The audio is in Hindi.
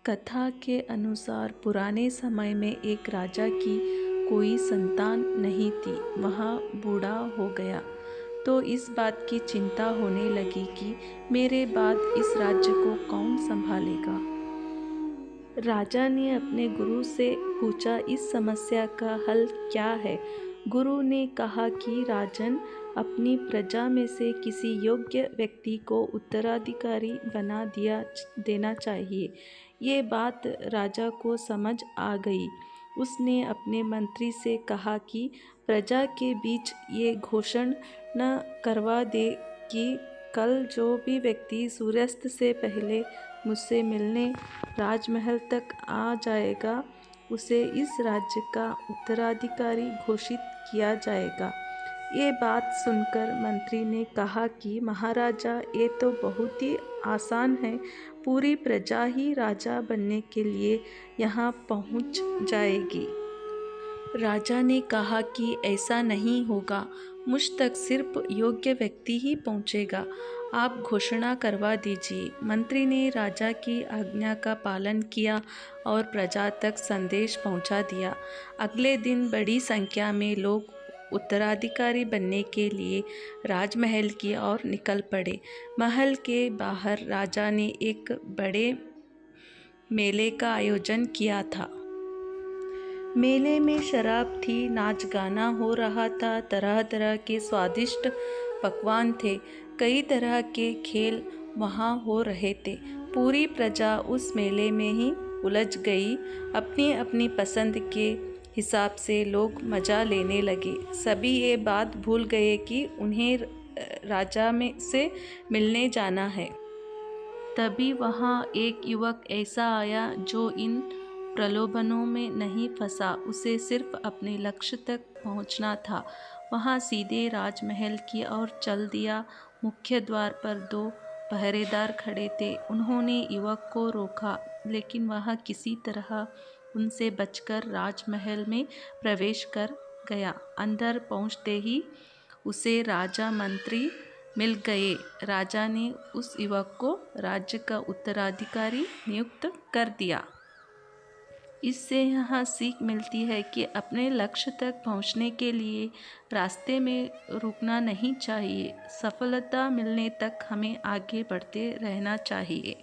कथा के अनुसार पुराने समय में एक राजा की कोई संतान नहीं थी। वह बूढ़ा हो गया तो इस बात की चिंता होने लगी कि मेरे बाद इस राज्य को कौन संभालेगा। राजा ने अपने गुरु से पूछा, इस समस्या का हल क्या है। गुरु ने कहा कि राजन, अपनी प्रजा में से किसी योग्य व्यक्ति को उत्तराधिकारी बना देना चाहिए। ये बात राजा को समझ आ गई। उसने अपने मंत्री से कहा कि प्रजा के बीच ये घोषणा करवा दे कि कल जो भी व्यक्ति सूर्यास्त से पहले मुझसे मिलने राजमहल तक आ जाएगा, उसे इस राज्य का उत्तराधिकारी घोषित किया जाएगा। ये बात सुनकर मंत्री ने कहा कि महाराजा, ये तो बहुत ही आसान है। पूरी प्रजा ही राजा बनने के लिए यहाँ पहुँच जाएगी। राजा ने कहा कि ऐसा नहीं होगा, मुझ तक सिर्फ योग्य व्यक्ति ही पहुँचेगा। आप घोषणा करवा दीजिए। मंत्री ने राजा की आज्ञा का पालन किया और प्रजा तक संदेश पहुँचा दिया। अगले दिन बड़ी संख्या में लोग उत्तराधिकारी बनने के लिए राजमहल की ओर निकल पड़े। महल के बाहर राजा ने एक बड़े मेले का आयोजन किया था। मेले में शराब थी, नाच गाना हो रहा था, तरह तरह के स्वादिष्ट पकवान थे, कई तरह के खेल वहाँ हो रहे थे। पूरी प्रजा उस मेले में ही उलझ गई। अपनी अपनी पसंद के हिसाब से लोग मज़ा लेने लगे। सभी ये बात भूल गए कि उन्हें राजा में से मिलने जाना है। तभी वहाँ एक युवक ऐसा आया जो इन प्रलोभनों में नहीं फंसा। उसे सिर्फ अपने लक्ष्य तक पहुँचना था। वहाँ सीधे राजमहल की ओर चल दिया। मुख्य द्वार पर 2 पहरेदार खड़े थे। उन्होंने युवक को रोका, लेकिन वह किसी तरह उनसे बचकर राजमहल में प्रवेश कर गया। अंदर पहुँचते ही उसे राजा मंत्री मिल गए। राजा ने उस युवक को राज्य का उत्तराधिकारी नियुक्त कर दिया। इससे यह सीख मिलती है कि अपने लक्ष्य तक पहुंचने के लिए रास्ते में रुकना नहीं चाहिए। सफलता मिलने तक हमें आगे बढ़ते रहना चाहिए।